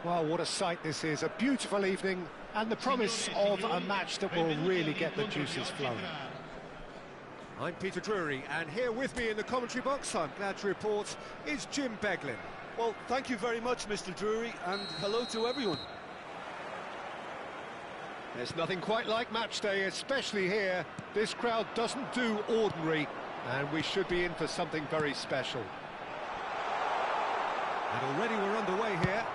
Well, what a sight this is, a beautiful evening, and the promise of a match that will really get the juices flowing. I'm Peter Drury, and here with me in the commentary box, I'm glad to report, is Jim Beglin. Well, thank you very much, Mr. Drury, and hello to everyone. There's nothing quite like match day, especially here. This crowd doesn't do ordinary, and we should be in for something very special. And already we're underway here.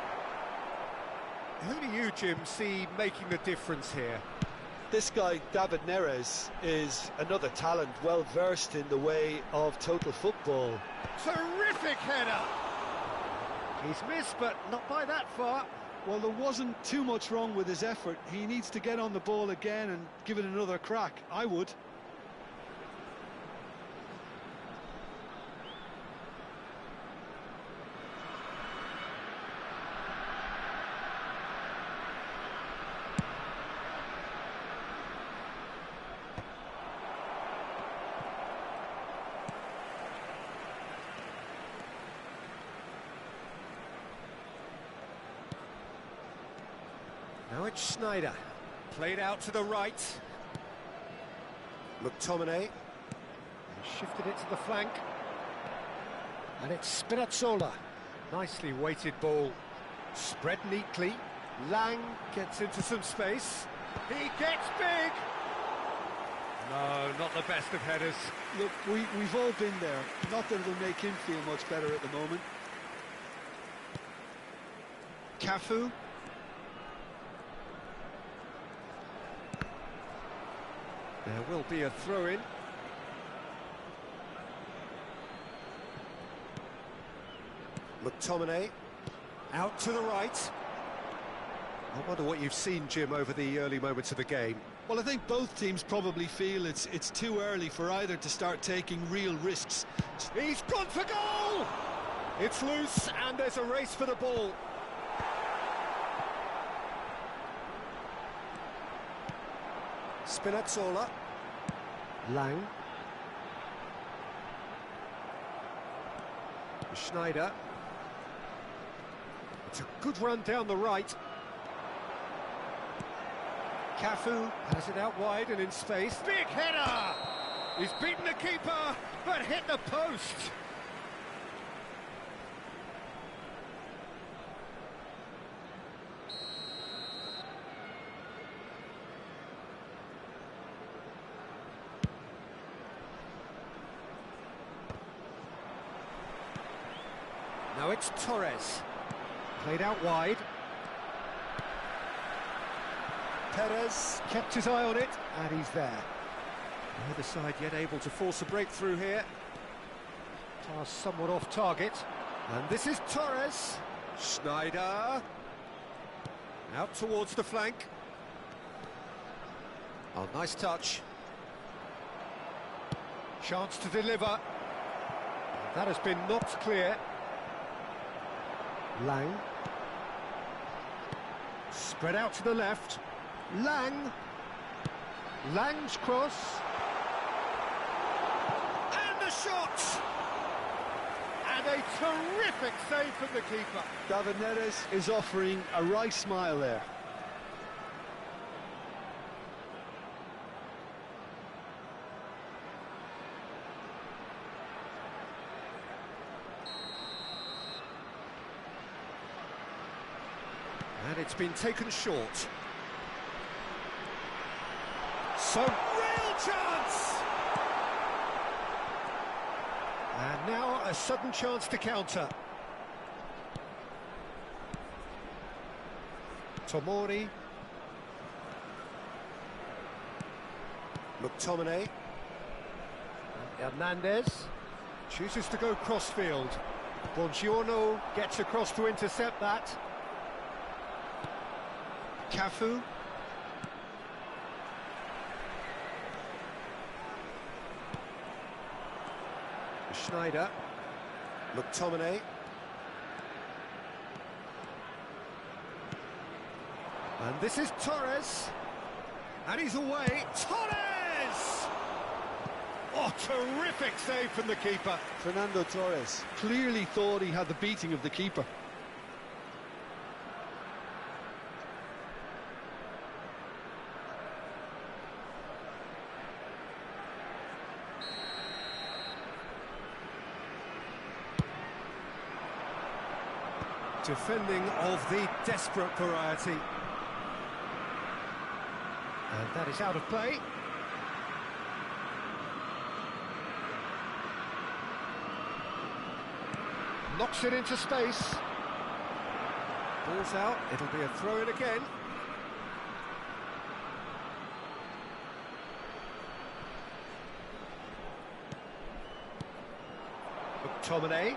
Who do you, Jim, see making the difference here? This guy, David Neres, is another talent, well versed in the way of total football. Terrific header! He's missed, but not by that far. Well, there wasn't too much wrong with his effort. He needs to get on the ball again and give it another crack. I would. Now it's Schneider, played out to the right. McTominay. He shifted it to the flank. And it's Spinazzola. Nicely weighted ball. Spread neatly. Lang gets into some space. He gets big! No, not the best of headers. Look, we've all been there. Not that it'll make him feel much better at the moment. Cafu. There will be a throw-in. McTominay, out to the right. I wonder what you've seen, Jim, over the early moments of the game. Well, I think both teams probably feel it's too early for either to start taking real risks. He's gone for goal! It's loose, and there's a race for the ball. Spinazzola. Lang. Schneider. It's a good run down the right. Cafu has it out wide and in space. Big header! He's beaten the keeper, but hit the post. Now it's Torres, played out wide. Perez kept his eye on it, and he's there. Neither side yet able to force a breakthrough here. Pass somewhat off target. And this is Torres. Schneider. Out towards the flank. Oh, nice touch. Chance to deliver. That has been knocked clear. Lang. Spread out to the left. Lang. Lang's cross. And the shot! And a terrific save from the keeper. David Neres is offering a wry smile there. And it's been taken short. So, real chance! And now a sudden chance to counter. Tomori. McTominay. Hernandez chooses to go crossfield. Bongiorno gets across to intercept that. Cafu. Schneider. McTominay. And this is Torres. And he's away. Torres! Oh, terrific save from the keeper. Fernando Torres clearly thought he had the beating of the keeper. Defending of the desperate variety. And that is out of play. Knocks it into space. Ball's out, it'll be a throw-in again. McTominay.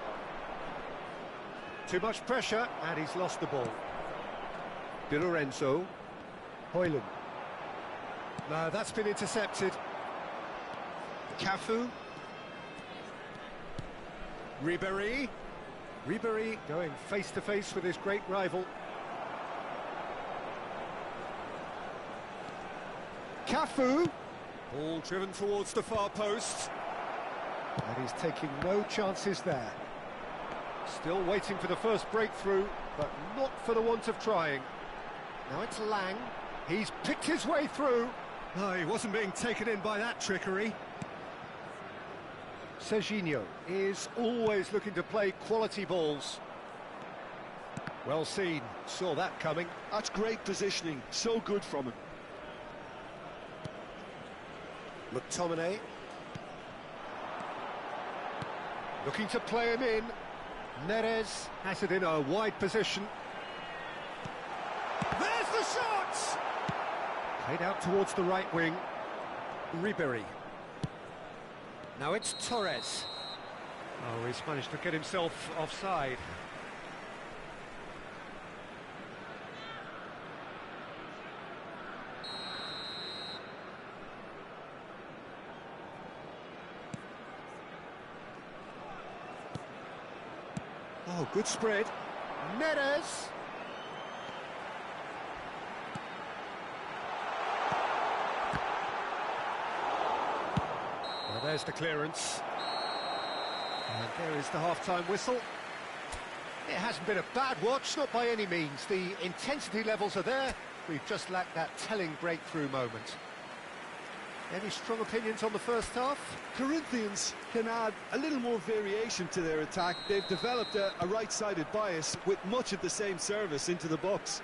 Too much pressure, and he's lost the ball. Di Lorenzo. Hoyland. No, that's been intercepted. Cafu. Ribéry. Ribéry going face-to-face with his great rival. Cafu. Ball driven towards the far post. And he's taking no chances there. Still waiting for the first breakthrough, but not for the want of trying. Now it's Lang. He's picked his way through. No, he wasn't being taken in by that trickery. Serginho is always looking to play quality balls. Well seen, saw that coming. That's great positioning, so good from him. McTominay. Looking to play him in. Neres has it in a wide position. There's the shot! Played out towards the right wing. Ribéry. Now it's Torres. Oh, he's managed to get himself offside. Oh, good spread. Neres. Well, there's the clearance. And there is the half-time whistle. It hasn't been a bad watch, not by any means. The intensity levels are there. We've just lacked that telling breakthrough moment. Any strong opinions on the first half? Corinthians can add a little more variation to their attack. They've developed a right-sided bias with much of the same service into the box.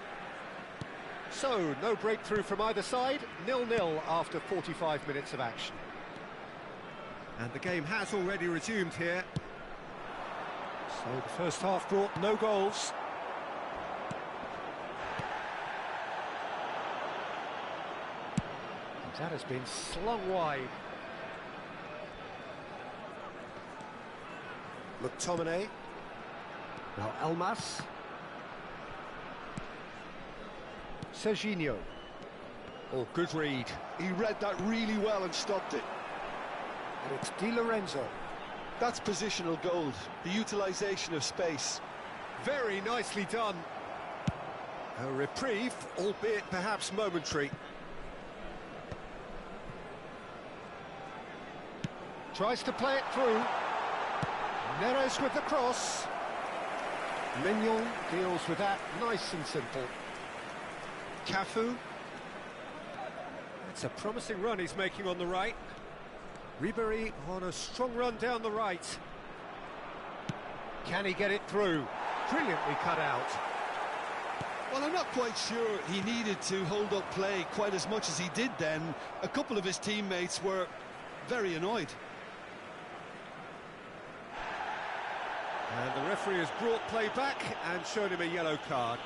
So, no breakthrough from either side, 0-0 after 45 minutes of action. And the game has already resumed here. So the first half brought no goals. That has been slung wide. McTominay. Now Elmas. Serginho. Oh, good read. He read that really well and stopped it. And it's Di Lorenzo. That's positional gold, the utilisation of space. Very nicely done. A reprieve, albeit perhaps momentary. Tries to play it through. Neres with the cross. Mignon deals with that nice and simple. Cafu. It's a promising run he's making on the right. Ribéry on a strong run down the right. Can he get it through? Brilliantly cut out. Well, I'm not quite sure he needed to hold up play quite as much as he did then. A couple of his teammates were very annoyed. And the referee has brought play back and shown him a yellow card.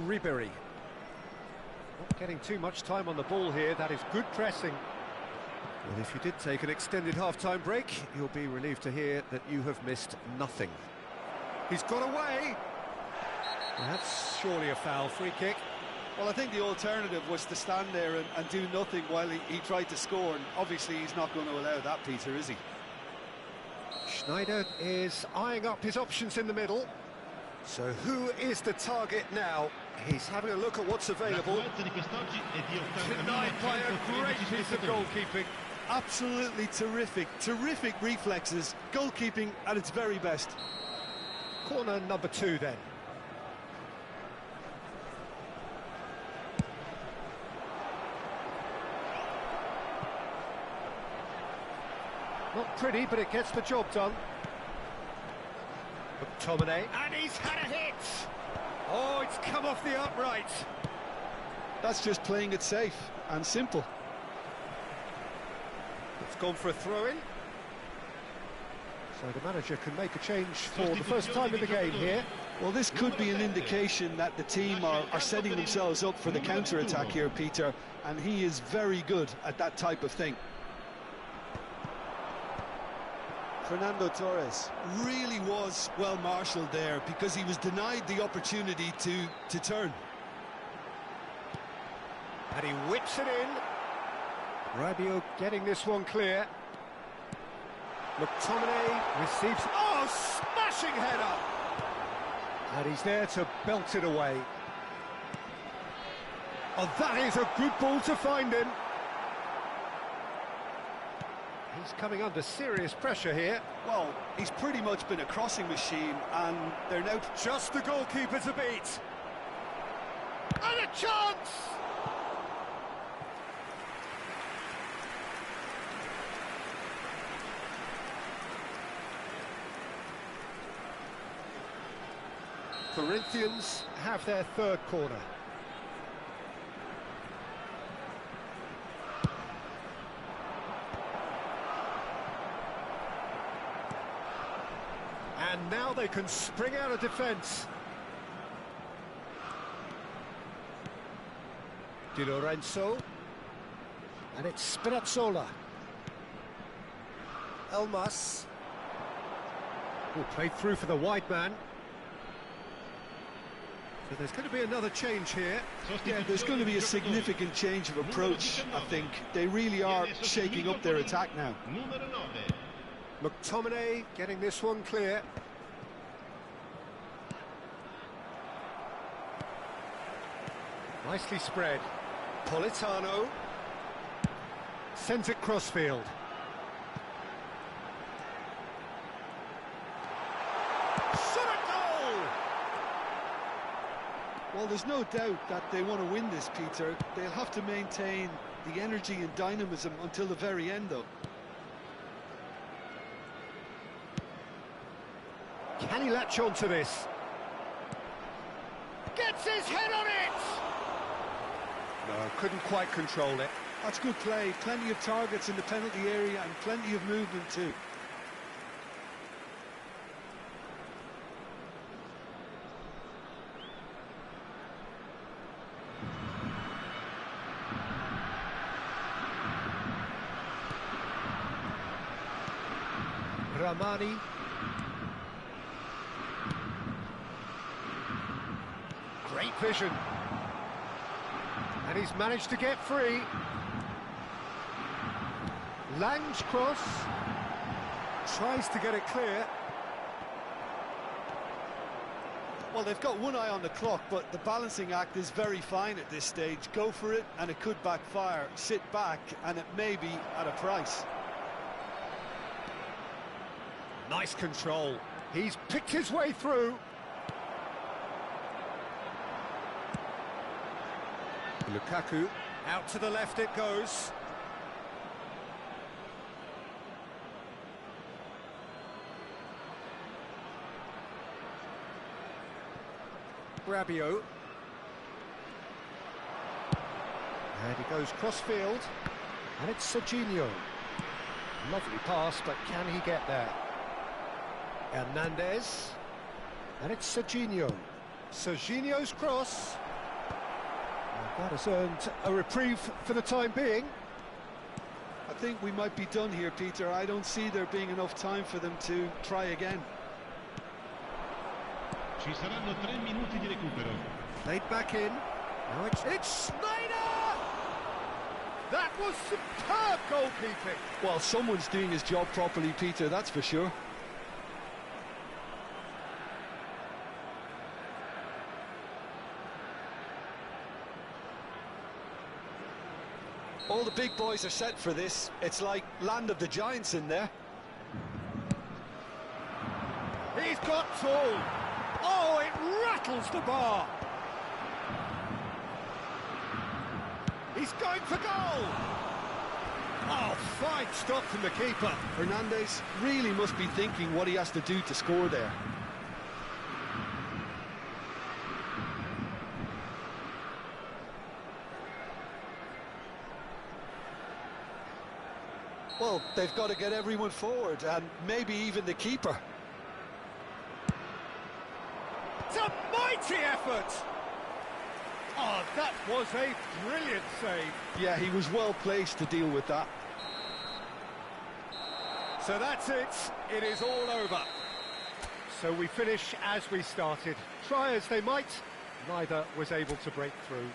Ribéry. Not getting too much time on the ball here, that is good pressing. Well, if you did take an extended half-time break, you'll be relieved to hear that you have missed nothing. He's got away. That's surely a foul, free kick. Well, I think the alternative was to stand there and do nothing while he tried to score, and obviously he's not going to allow that, Peter, is he? Schneider is eyeing up his options in the middle. So who is the target now? He's having a look at what's available. Denied by a great piece of goalkeeping. absolutely terrific. Terrific reflexes. Goalkeeping at its very best. Corner number 2 then. Not pretty, but it gets the job done. McTominay, and he's had a hit! Oh, it's come off the upright. That's just playing it safe and simple. It's gone for a throw-in. So the manager can make a change for the first time in the game here. Well, this could be an indication that the team are setting themselves up for the counter-attack here, Peter, and he is very good at that type of thing. Fernando Torres Really was well marshalled there because he was denied the opportunity to turn. And he whips it in. Rabiot getting this one clear. McTominay receives... Oh, smashing header! And he's there to belt it away. Oh, that is a good ball to find him. He's coming under serious pressure here. Well, he's pretty much been a crossing machine, and they're now... Just the goalkeeper to beat. And a chance! Corinthians have their third corner. And now they can spring out of defence. Di Lorenzo. And it's Spinazzola. Elmas. Oh, played through for the wide man. So there's going to be another change here. Yeah, there's going to be a significant change of approach, I think. They really are shaking up their attack now. McTominay getting this one clear. Nicely spread. Politano sends it crossfield. Shot a goal! Well, there's no doubt that they want to win this, Peter. They'll have to maintain the energy and dynamism until the very end, though. Can he latch on to this? Gets his head on it! No, couldn't quite control it. That's good play. Plenty of targets in the penalty area and plenty of movement too. Ramani. Great vision. And he's managed to get free. Lang's cross. Tries to get it clear. Well, they've got one eye on the clock, but the balancing act is very fine at this stage. Go for it, and it could backfire. Sit back, and it may be at a price. Nice control. He's picked his way through. Lukaku, out to the left it goes. Rabiot. And he goes cross-field. And it's Serginho. Lovely pass, but can he get there? Hernandez. And it's Serginho. Serginho's cross. And that has earned a reprieve for the time being. I think we might be done here, Peter. I don't see there being enough time for them to try again. Ci saranno 3 minuti di recupero. Played back in. Now it's Snyder! That was superb goalkeeping. Well, someone's doing his job properly, Peter, that's for sure. All the big boys are set for this. It's like land of the giants in there. He's got tall. Oh, it rattles the bar. He's going for goal. Oh, fine stop from the keeper. Hernandez really must be thinking what he has to do to score there. Well, they've got to get everyone forward, and maybe even the keeper. It's a mighty effort! Oh, that was a brilliant save. Yeah, he was well placed to deal with that. So that's it. It is all over. So we finish as we started. Try as they might, neither was able to break through.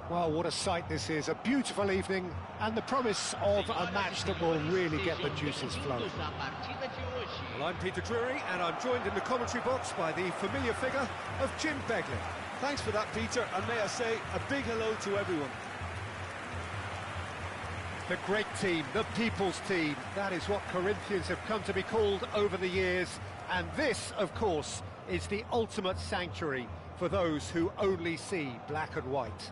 Well, what a sight this is, a beautiful evening, and the promise of a match that will really get the juices flowing. Well, I'm Peter Drury, and I'm joined in the commentary box by the familiar figure of Jim Begley. Thanks for that, Peter, and may I say a big hello to everyone. The great team, the people's team, that is what Corinthians have come to be called over the years, and this, of course, is the ultimate sanctuary for those who only see black and white.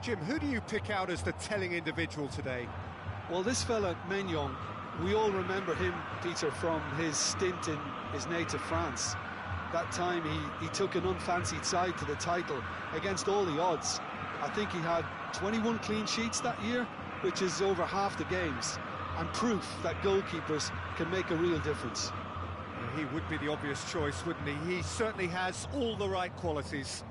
Jim, who do you pick out as the telling individual today? Well, this fella, Maignan, we all remember him, Peter, from his stint in his native France. That time he took an unfancied side to the title against all the odds. I think he had 21 clean sheets that year, which is over half the games, and proof that goalkeepers can make a real difference. He would be the obvious choice, wouldn't he? He certainly has all the right qualities.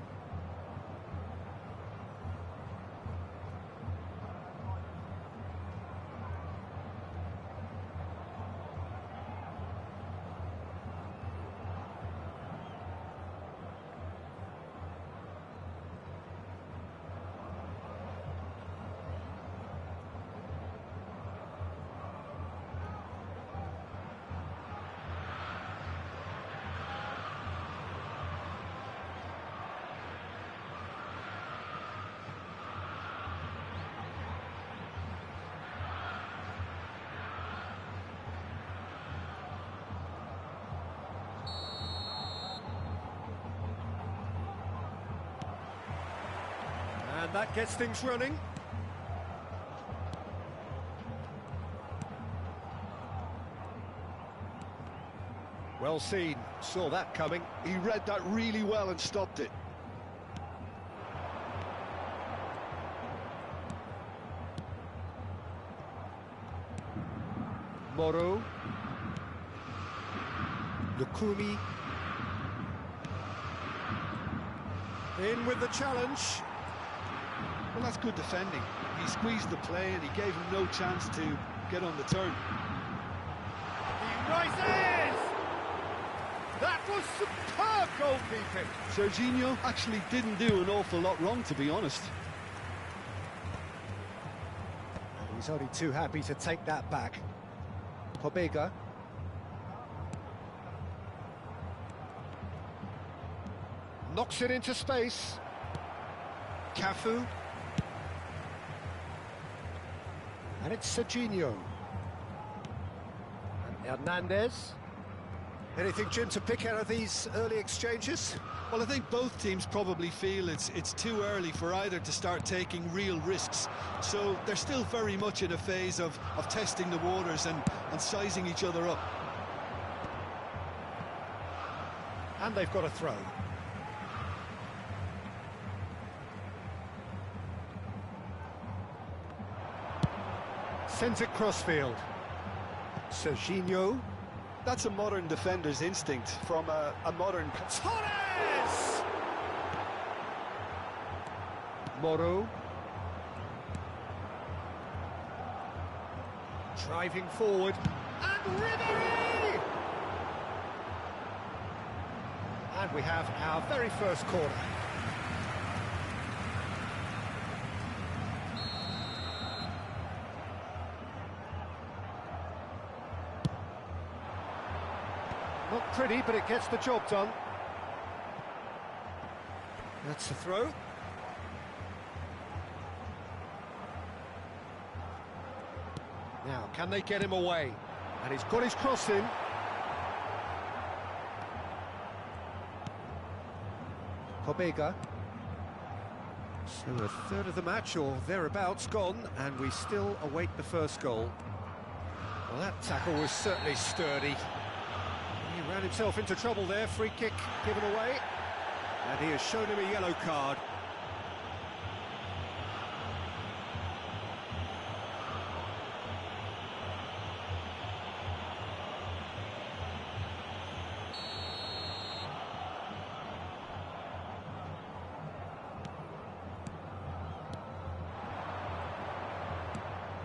And that gets things running. Well seen, saw that coming. He read that really well and stopped it. Modo. Lukumi. In with the challenge. Well, that's good defending. He squeezed the play and he gave him no chance to get on the turn. He rises! That was superb goalkeeping. Serginho actually didn't do an awful lot wrong, to be honest. And he's only too happy to take that back. Pobega. Knocks it into space. Cafu. And it's Serginho. And Hernandez. Anything, Jim, to pick out of these early exchanges? Well, I think both teams probably feel it's too early for either to start taking real risks. So they're still very much in a phase of testing the waters and sizing each other up. And they've got a throw. Sends it crossfield. Serginho. That's a modern defender's instinct from a modern... Torres! Modo. Driving forward. And Ribery! And we have our very first corner. Not pretty, but it gets the job done. That's the throw. Now, can they get him away? And he's got his cross in. Pobega. So a third of the match, or thereabouts, gone, and we still await the first goal. Well, that tackle was certainly sturdy. He ran himself into trouble there, free kick given away. And he has shown him a yellow card.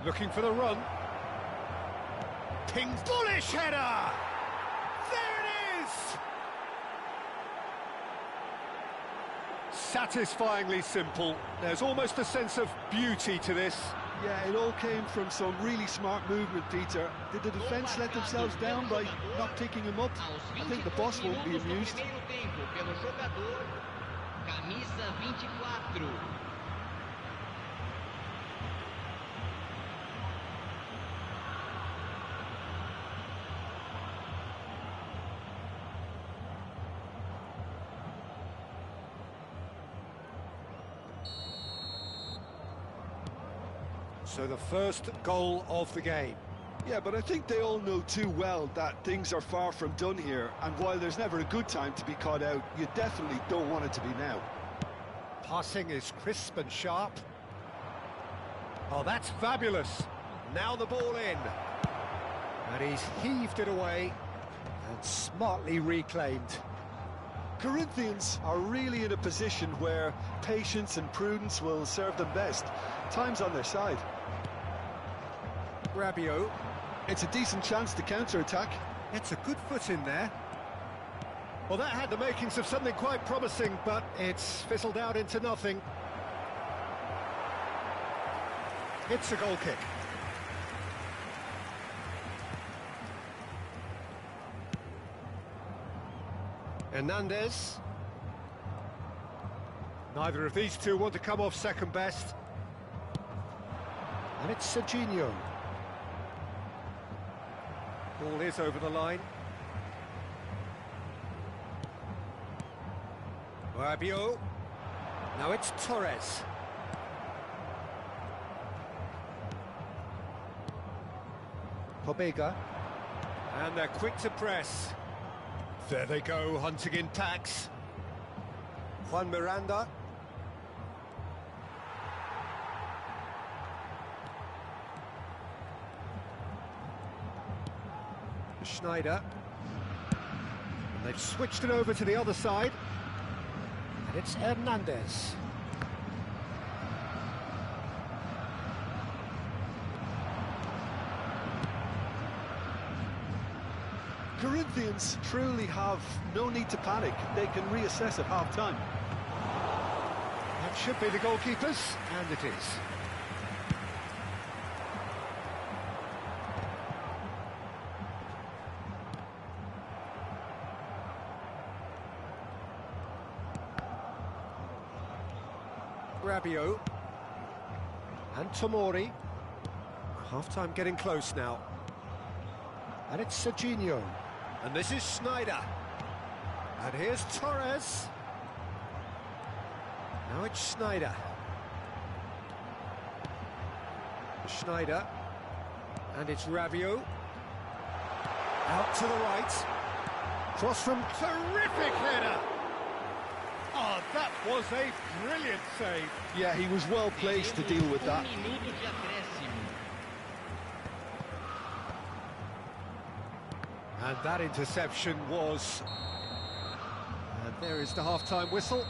Looking for the run. Pings, bullish header! There it is! Satisfyingly simple. There's almost a sense of beauty to this. Yeah, it all came from some really smart movement, Peter. Did the defence let themselves down by not picking him up? I think the boss won't be amused. So the first goal of the game. Yeah, but I think they all know too well that things are far from done here, and while there's never a good time to be caught out, you definitely don't want it to be now. Passing is crisp and sharp. Oh, that's fabulous. Now the ball in. And he's heaved it away and smartly reclaimed. Corinthians are really in a position where patience and prudence will serve them best. Time's on their side. Rabiot. It's a decent chance to counter-attack. It's a good foot in there. Well, that had the makings of something quite promising, but it's fizzled out into nothing. It's a goal kick. Hernandez. Neither of these two want to come off second best. And it's Serginho. Ball is over the line. Rabiot. Now it's Torres. Pobega. And they're quick to press. There they go, hunting in packs. Juan Miranda. Schneider. And they've switched it over to the other side. And it's Hernandez. Corinthians truly have no need to panic. They can reassess at half-time. That should be the goalkeepers, and it is. Rabiot. And Tomori. Half-time getting close now. And it's Serginho. And this is Schneider. And here's Torres. Now it's Schneider. Schneider. And it's Rabiot. Out to the right. Cross from terrific header. Oh, that was a brilliant save. Yeah, he was well placed to deal with that. And that interception was... And there is the half-time whistle.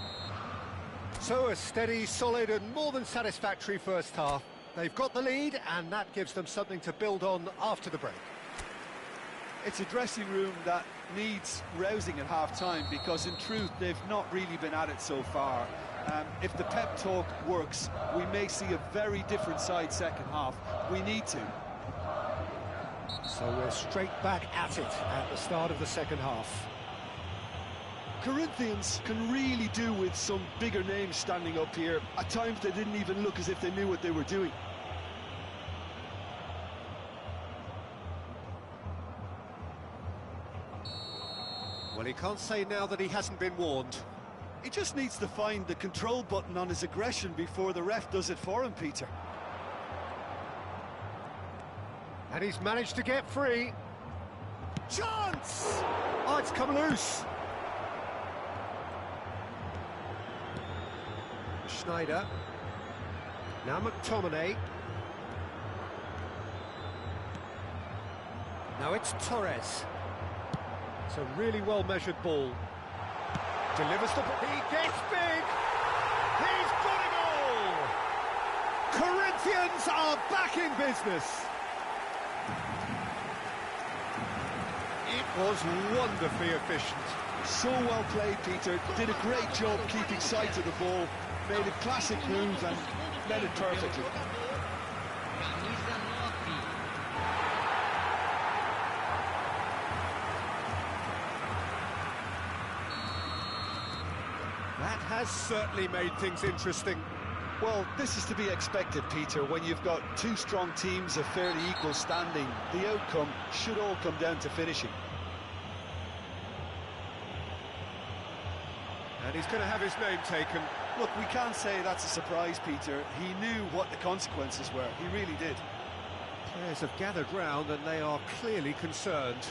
So a steady, solid and more than satisfactory first half. They've got the lead and that gives them something to build on after the break. It's a dressing room that needs rousing at half-time because in truth they've not really been at it so far. If the pep talk works, we may see a very different side second half. We need to. So we're straight back at it at the start of the second half. Corinthians can really do with some bigger names standing up here. At times they didn't even look as if they knew what they were doing. Well, he can't say now that he hasn't been warned. He just needs to find the control button on his aggression before the ref does it for him, Peter. And he's managed to get free. Chance! Oh, it's come loose. Schneider. Now McTominay. Now it's Torres. It's a really well-measured ball. Delivers the ball. He gets big! He's got a goal! Corinthians are back in business. It was wonderfully efficient. So well played, Peter. Did a great job keeping sight of the ball, made a classic move and led it perfectly. That has certainly made things interesting. Well, this is to be expected, Peter. When you've got two strong teams of fairly equal standing, the outcome should all come down to finishing. And he's going to have his name taken. Look, we can't say that's a surprise, Peter. He knew what the consequences were. He really did. Players have gathered round and they are clearly concerned.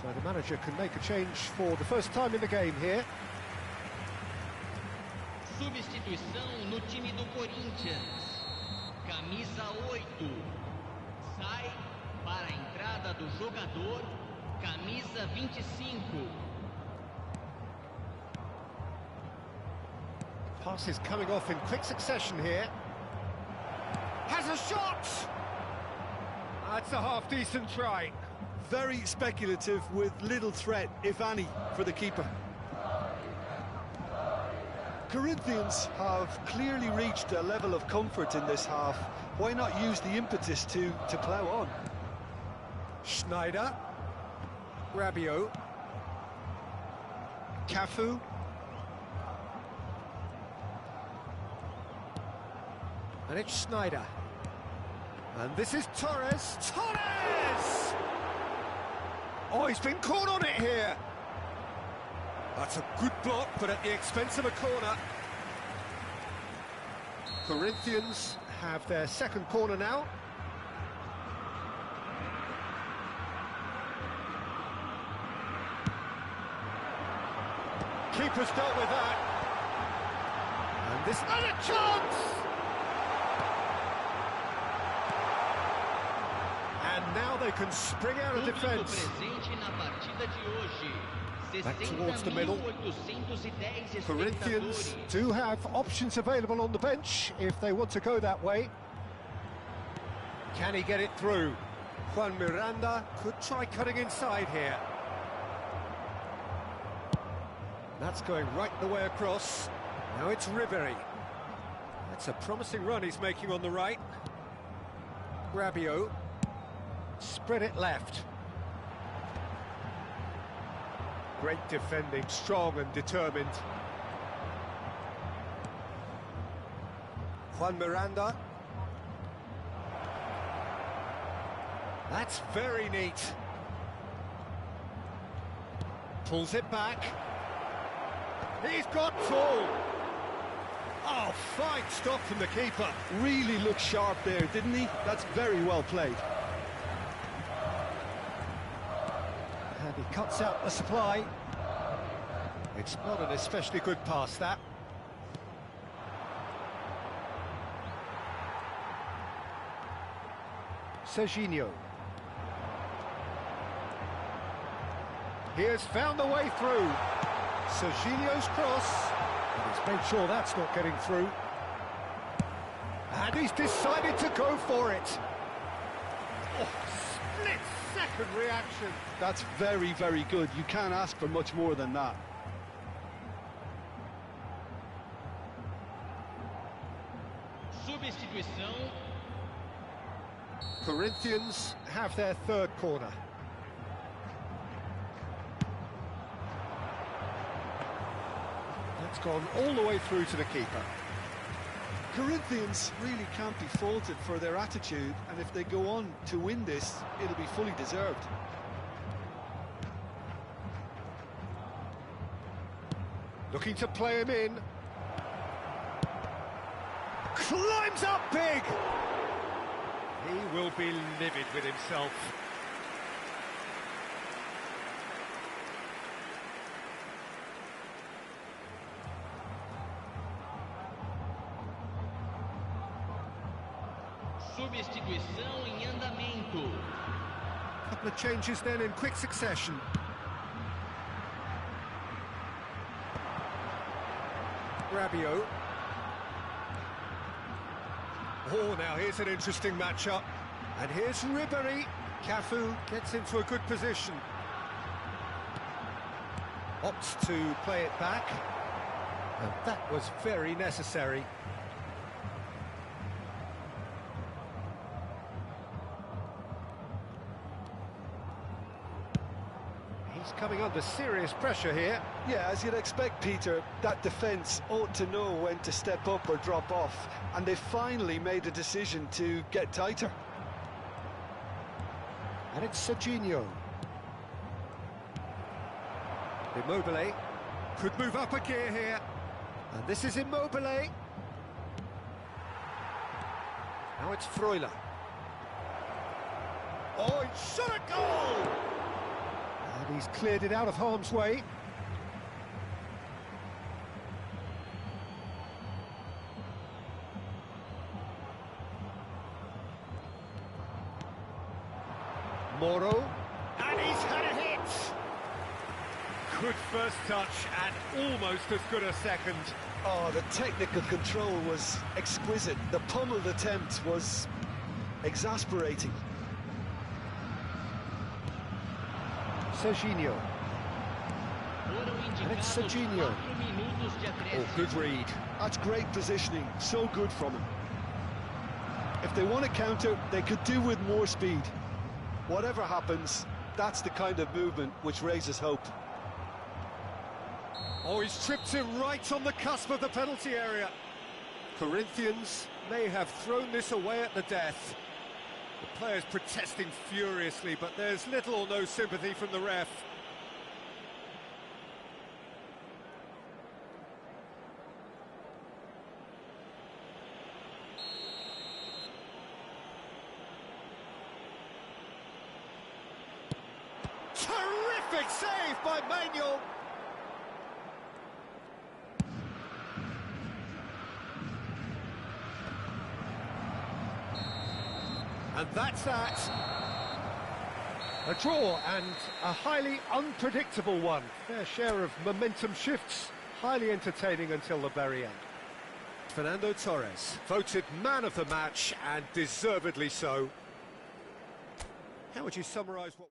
So the manager can make a change for the first time in the game here. Substituição no time do Corinthians. Camisa 8. Sai para a entrada do jogador. Camisa 25. Passes coming off in quick succession here. Has a shot! That's a half-decent try. Very speculative with little threat, if any, for the keeper. Corinthians have clearly reached a level of comfort in this half. Why not use the impetus to plough on? Schneider. Rabiot. Cafu. And it's Schneider. And this is Torres. Torres! Oh, he's been caught on it here. That's a good block, but at the expense of a corner. Corinthians have their second corner now. Keeper's dealt with that. And this another chance! And now they can spring out of defence. Back towards the middle. Corinthians do have options available on the bench if they want to go that way. Can he get it through? Juan Miranda could try cutting inside here. That's going right the way across. Now it's Ribéry. That's a promising run he's making on the right. Rabiot. Spread it left. Great defending, strong and determined. Juan Miranda. That's very neat. Pulls it back. He's got full. Oh, fine stop from the keeper. Really looked sharp there, didn't he? That's very well played. And he cuts out the supply. It's not an especially good pass, that. Serginho. He has found the way through. Serginho's cross. And he's made sure that's not getting through. And he's decided to go for it. Oh, split-second reaction. That's very, very good. You can't ask for much more than that. Substituição. Corinthians have their third corner. That's gone all the way through to the keeper. Corinthians really can't be faulted for their attitude, and if they go on to win this, it'll be fully deserved. Looking to play him in. Climbs up big! He will be livid with himself. Substituição em andamento. Couple of changes then in quick succession. Rabiot. Oh, now here's an interesting matchup. And here's Ribéry. Cafu gets into a good position. Opts to play it back. And that was very necessary. He's coming under serious pressure here. Yeah, as you'd expect, Peter, that defence ought to know when to step up or drop off, and they finally made a decision to get tighter. And it's Serginho. Immobile could move up a gear here. And this is Immobile. Now it's Freuler. Oh, he shot a goal! And he's cleared it out of harm's way. Modo, and he's had a hit! Good first touch and almost as good a second. Oh, the technical control was exquisite. The pummeled attempt was exasperating. Serginho. And it's Serginho. Oh, good read. That's great positioning, so good from him. If they want to counter, they could do with more speed. Whatever happens, that's the kind of movement which raises hope. Oh, he's tripped him right on the cusp of the penalty area. Corinthians may have thrown this away at the death. The players protesting furiously, but there's little or no sympathy from the ref. Terrific save by Manuel. And that's that. A draw and a highly unpredictable one. Fair share of momentum shifts, highly entertaining until the very end. Fernando Torres, voted man of the match and deservedly so. How would you summarise what...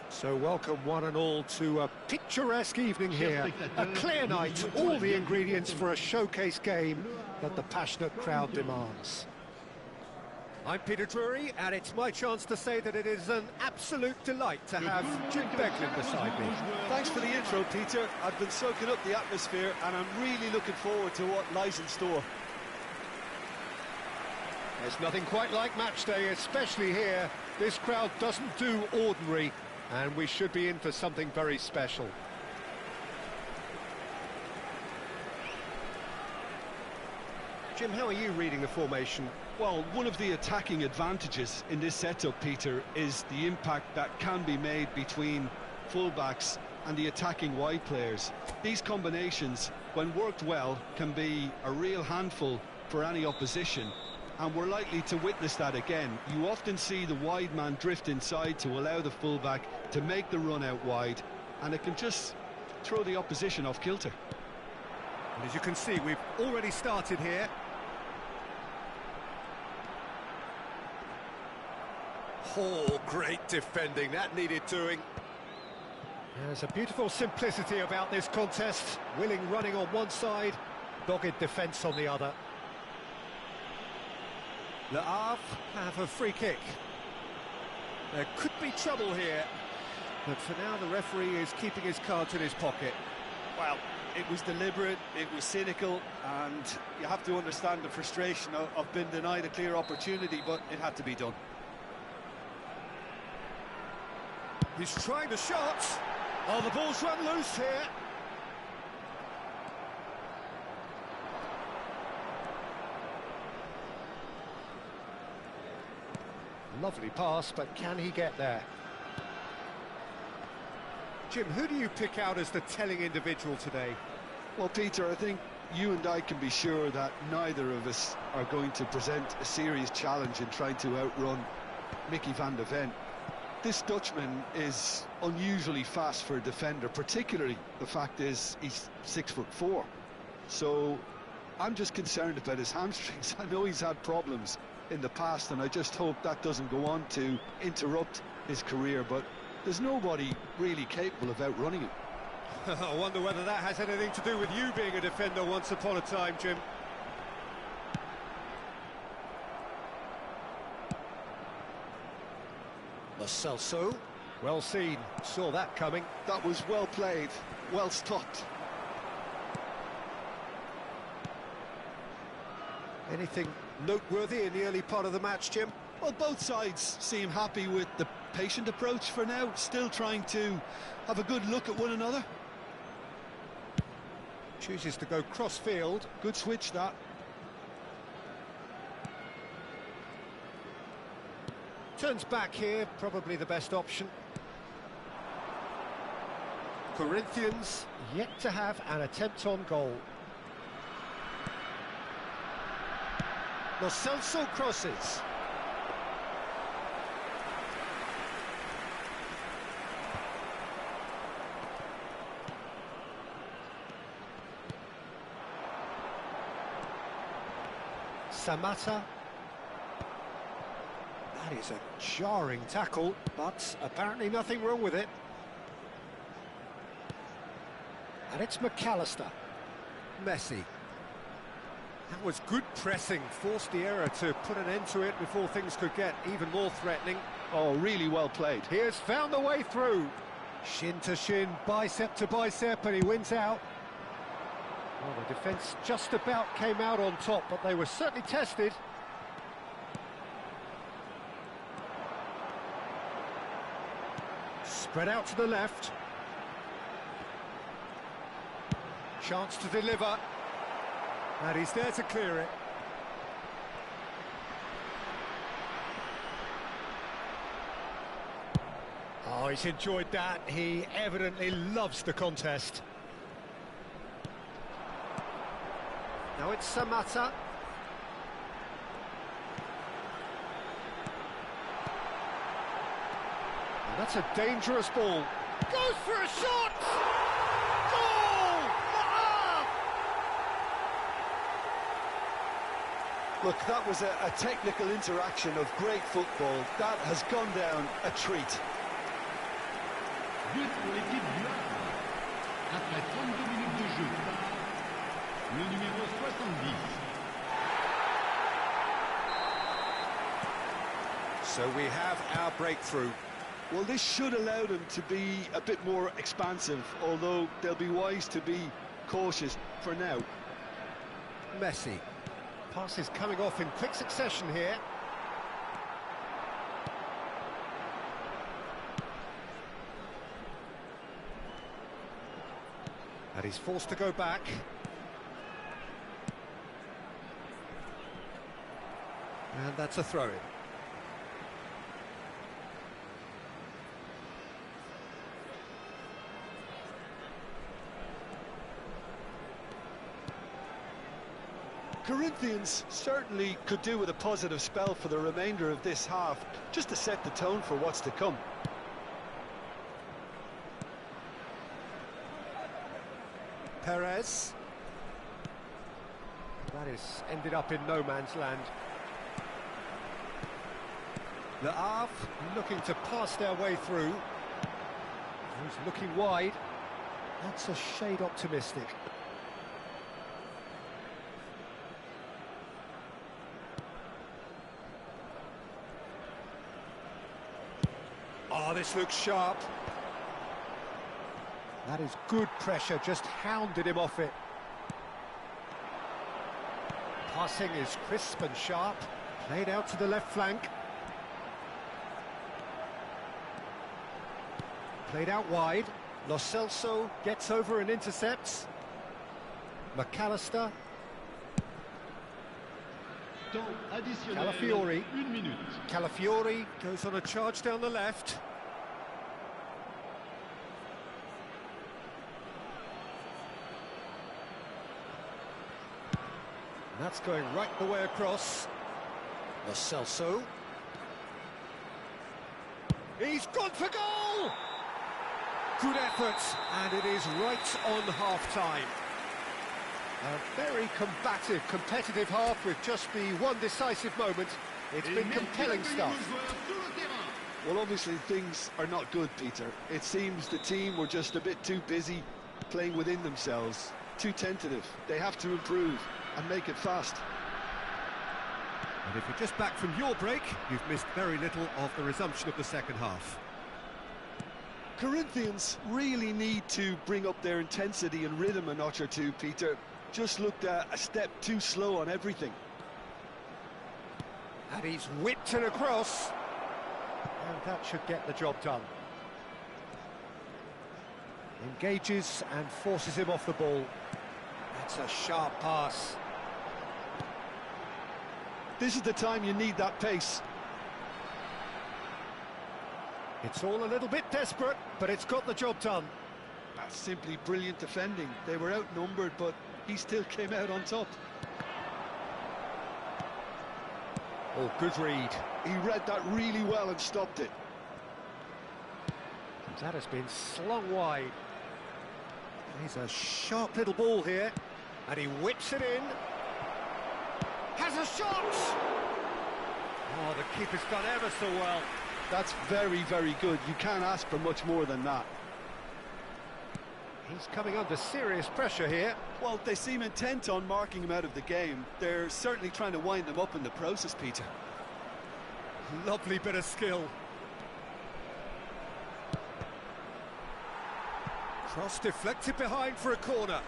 So welcome one and all to a picturesque evening here. A clear night, all the ingredients for a showcase game that the passionate crowd demands. I'm Peter Drury, and it's my chance to say that it is an absolute delight to have Jim Beglin beside me. Thanks for the intro, Peter. I've been soaking up the atmosphere, and I'm really looking forward to what lies in store. There's nothing quite like match day, especially here. This crowd doesn't do ordinary, and we should be in for something very special. Jim, how are you reading the formation? Well, one of the attacking advantages in this setup, Peter, is the impact that can be made between fullbacks and the attacking wide players. These combinations, when worked well, can be a real handful for any opposition, and we're likely to witness that again. You often see the wide man drift inside to allow the fullback to make the run out wide, and it can just throw the opposition off kilter. And as you can see, we've already started here. Oh, great defending, that needed doing. There's a beautiful simplicity about this contest. Willing running on one side, dogged defence on the other. Le Havre have a free kick. There could be trouble here, but for now the referee is keeping his cards in his pocket. Well, it was deliberate, it was cynical, and you have to understand the frustration of being denied a clear opportunity, but it had to be done. He's trying the shot. Oh, the ball's run loose here. Lovely pass, but can he get there? Jim, who do you pick out as the telling individual today? Well, Peter, I think you and I can be sure that neither of us are going to present a serious challenge in trying to outrun Mickey van de Ven. This Dutchman is unusually fast for a defender, particularly the fact is he's 6'4". So I'm just concerned about his hamstrings. I know he's had problems in the past, and I just hope that doesn't go on to interrupt his career, but there's nobody really capable of outrunning him. I wonder whether that has anything to do with you being a defender once upon a time, Jim. Lo Celso, well seen, saw that coming. That was well played, well stopped. Anything noteworthy in the early part of the match, Jim? Well, both sides seem happy with the patient approach for now, still trying to have a good look at one another. Chooses to go cross-field. Good switch, that. Turns back here, probably the best option. Corinthians Yet to have an attempt on goal. Lo Celso crosses. Samatta. That is a jarring tackle, but apparently nothing wrong with it. And it's McAllister. Messi. That was good pressing, forced the error to put an end to it before things could get even more threatening. Oh, really well played. He has found a way through. Shin to shin, bicep to bicep, and he wins out. Well, the defence just about came out on top, but they were certainly tested. Spread out to the left. Chance to deliver. And he's there to clear it. Oh, he's enjoyed that. He evidently loves the contest. Now it's Samatta. And that's a dangerous ball. Goes for a shot! Goal! Look, that was a technical interaction of great football. That has gone down a treat. But pour l'équipe du Havre. Après 32 minutes de jeu par le numéro 70. So we have our breakthrough. Well, this should allow them to be a bit more expansive, although they'll be wise to be cautious for now. Messi. Passes coming off in quick succession here. And he's forced to go back. And that's a throw-in. Corinthians certainly could do with a positive spell for the remainder of this half, just to set the tone for what's to come. Perez. That is ended up in no man's land. Le Havre looking to pass their way through. He's looking wide. That's a shade optimistic. Oh, this looks sharp. That is good pressure, just hounded him off it. Passing is crisp and sharp. Played out to the left flank. Played out wide. Lo Celso gets over and intercepts. McAllister. Calafiori. Calafiori goes on a charge down the left. And that's going right the way across. Lo Celso. He's gone for goal! Good effort, and it is right on half-time. A very combative, competitive half with just the one decisive moment. It's been compelling stuff. Well, obviously things are not good, Peter. It seems the team were just a bit too busy playing within themselves, too tentative. They have to improve and make it fast. And if you're just back from your break, you've missed very little of the resumption of the second half. Corinthians really need to bring up their intensity and rhythm a notch or two, Peter. Just looked a step too slow on everything. And he's whipped it across. And that should get the job done. Engages and forces him off the ball. That's a sharp pass. This is the time you need that pace. It's all a little bit desperate, but it's got the job done. That's simply brilliant defending. They were outnumbered, but he still came out on top. Oh, good read. He read that really well and stopped it. That has been slung wide. He's a sharp little ball here, and he whips it in. Has a shot! Oh, the keeper's done ever so well. That's very, very good. You can't ask for much more than that. He's coming under serious pressure here. Well, they seem intent on marking him out of the game. They're certainly trying to wind him up in the process, Peter. Lovely bit of skill. Cross deflected behind for a corner.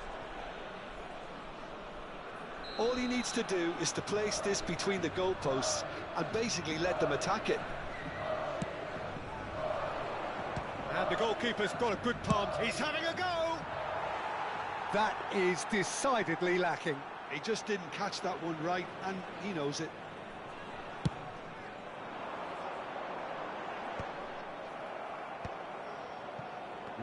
All he needs to do is to place this between the goalposts and basically let them attack it. And the goalkeeper's got a good punt. He's having a go! That is decidedly lacking. He just didn't catch that one right, and he knows it.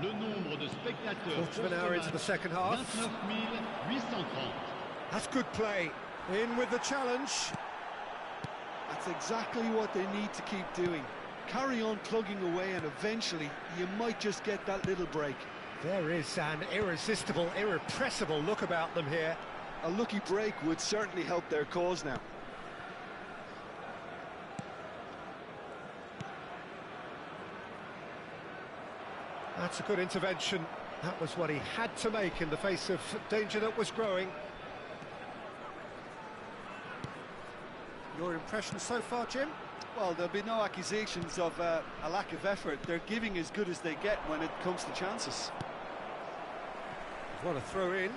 Le nombre de spectateurs Quarter of an hour into the second half. 29 830. That's good play. In with the challenge. That's exactly what they need to keep doing. Carry on plugging away, and eventually you might just get that little break. There is an irresistible, irrepressible look about them here. A lucky break would certainly help their cause now. That's a good intervention. That was what he had to make in the face of danger that was growing. Your impression so far, Jim? Well, there'll be no accusations of a lack of effort. They're giving as good as they get when it comes to chances. What a throw in.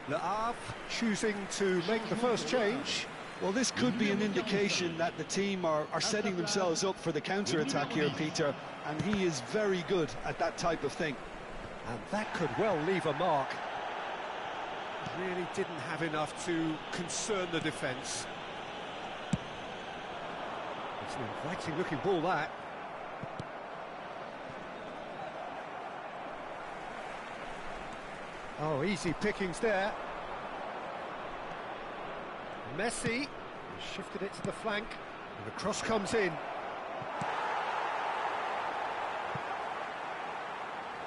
Le Havre choosing to make the first change. Well, this could be an indication that the team are setting themselves up for the counter-attack here, Peter, and he is very good at that type of thing. And that could well leave a mark. Really didn't have enough to concern the defence. It's an inviting looking ball, that. Oh, easy pickings there. Messi has shifted it to the flank, and the cross comes in.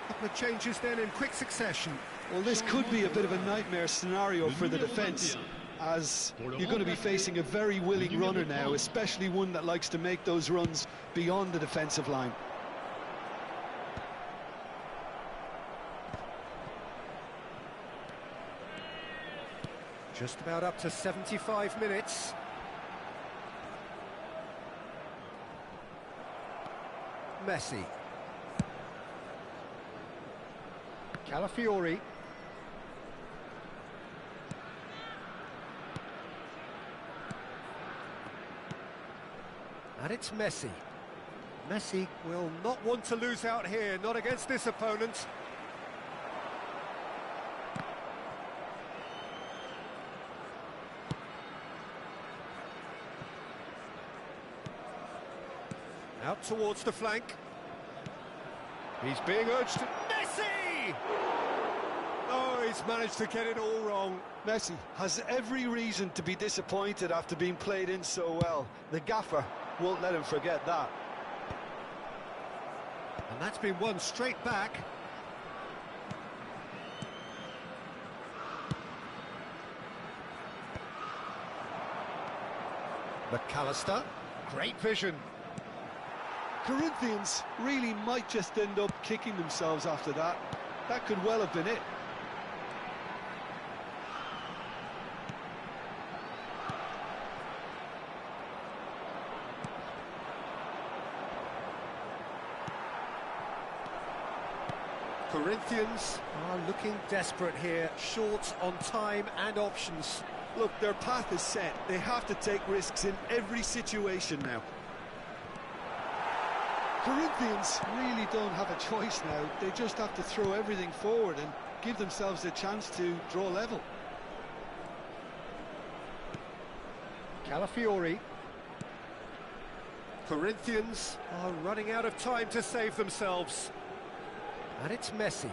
A couple of changes then in quick succession. Well, this could be a bit of a nightmare scenario for the defence, as you're going to be facing a very willing runner now, especially one that likes to make those runs beyond the defensive line. Just about up to 75 minutes. Messi. Calafiori. And it's Messi. Messi will not want to lose out here, not against this opponent. Out towards the flank. He's being urged to... Messi! Oh, he's managed to get it all wrong. Messi has every reason to be disappointed after being played in so well. The gaffer won't let him forget that. And that's been won straight back. McAllister, great vision. Corinthians really might just end up kicking themselves after that. That could well have been it. Corinthians are looking desperate here, short on time and options. Look, their path is set. They have to take risks in every situation now. Corinthians really don't have a choice now. They just have to throw everything forward and give themselves a chance to draw level. Calafiori. Corinthians are running out of time to save themselves. And it's Messi.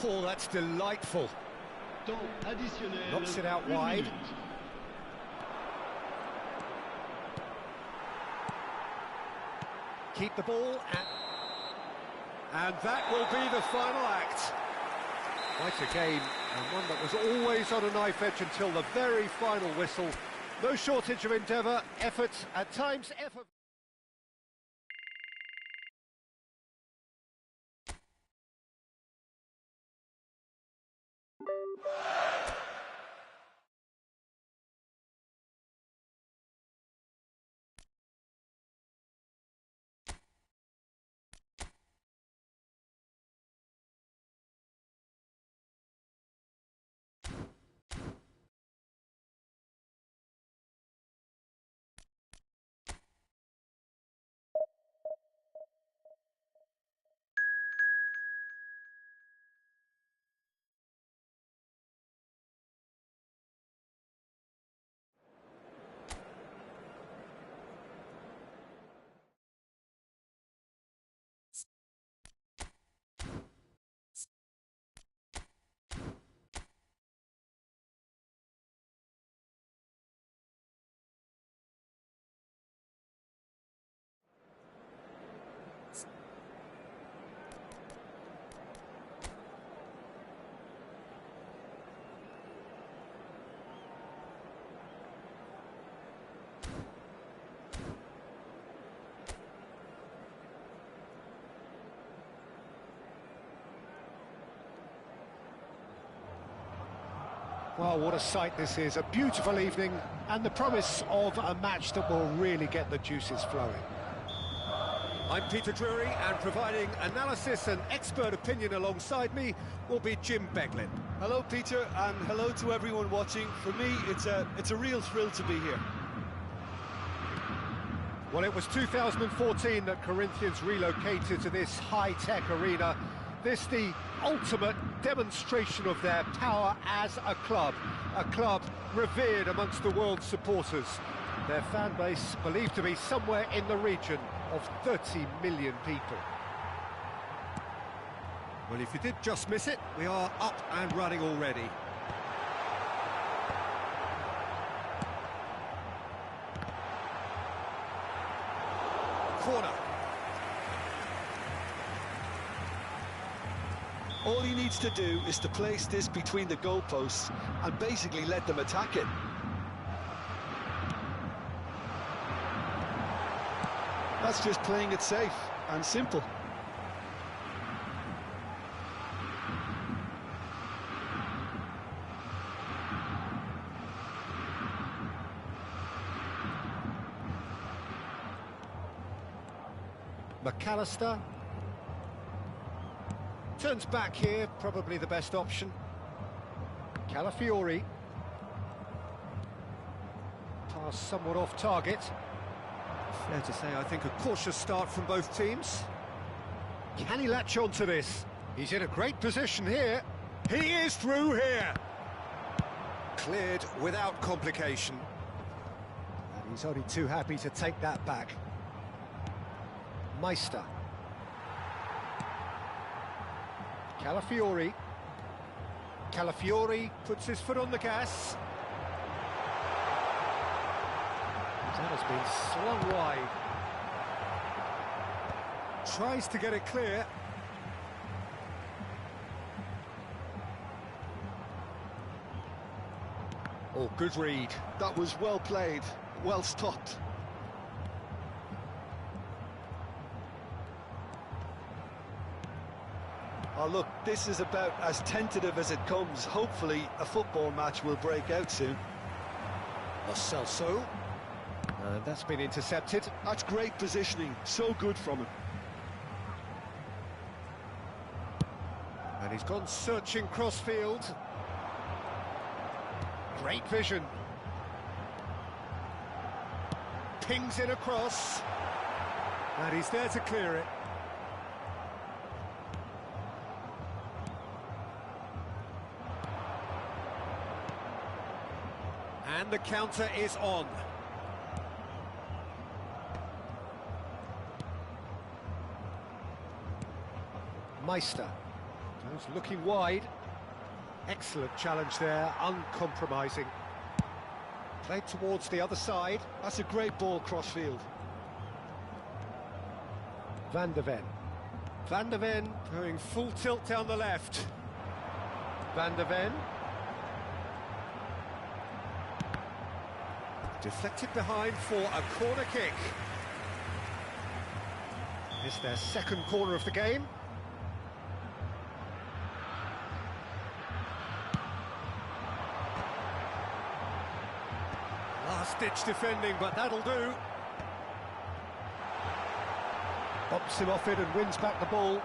Oh, that's delightful. Knocks it out wide. Keep the ball, and that will be the final act. Quite a game, and one that was always on a knife edge until the very final whistle. No shortage of endeavour, effort, at times effort. Well, what a sight this is. A beautiful evening and the promise of a match that will really get the juices flowing. I'm Peter Drury, and providing analysis and expert opinion alongside me will be Jim Beglin. Hello, Peter, and hello to everyone watching. For me, it's a real thrill to be here. Well, it was 2014 that Corinthians relocated to this high-tech arena. This the ultimate demonstration of their power as a club revered amongst the world's supporters. Their fan base believed to be somewhere in the region of 30 million people. Well, if you did just miss it, we are up and running already. Corner. All he needs to do is to place this between the goalposts and basically let them attack it. That's just playing it safe and simple. McAllister turns back here, probably the best option. Calafiori. Pass somewhat off target. Fair to say, I think a cautious start from both teams. Can he latch on to this? He's in a great position here. He is through here. Cleared without complication. And he's only too happy to take that back. Meister. Calafiori. Calafiori puts his foot on the gas. That has been slung wide. Tries to get it clear. Oh, good read. That was well played, well stopped. Oh, look, this is about as tentative as it comes. Hopefully, a football match will break out soon. Lo Celso. And that's been intercepted. That's great positioning, so good from him. And he's gone searching crossfield. Great vision. Pings in across. And he's there to clear it. And the counter is on. Meister goes looking wide. Excellent challenge there, uncompromising. Played towards the other side. That's a great ball crossfield. Van de Ven. Van de Ven going full tilt down the left. Van de Ven. Deflected behind for a corner kick. It's their second corner of the game. Last-ditch defending, but that'll do. Bumps him off it and wins back the ball.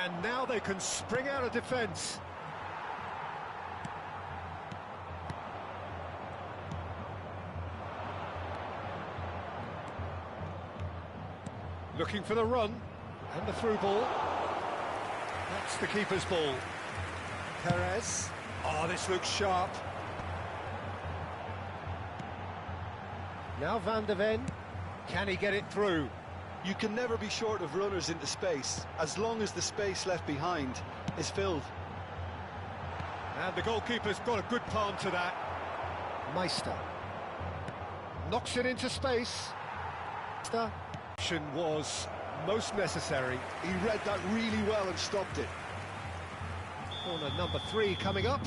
And now they can spring out of defence. Looking for the run. And the through ball. That's the keeper's ball. Perez. Oh, this looks sharp. Now Van de Ven. Can he get it through? You can never be short of runners into space, as long as the space left behind is filled. And the goalkeeper's got a good palm to that. Meister. Knocks it into space. Meister. Action was most necessary. He read that really well and stopped it. Corner number 3 coming up.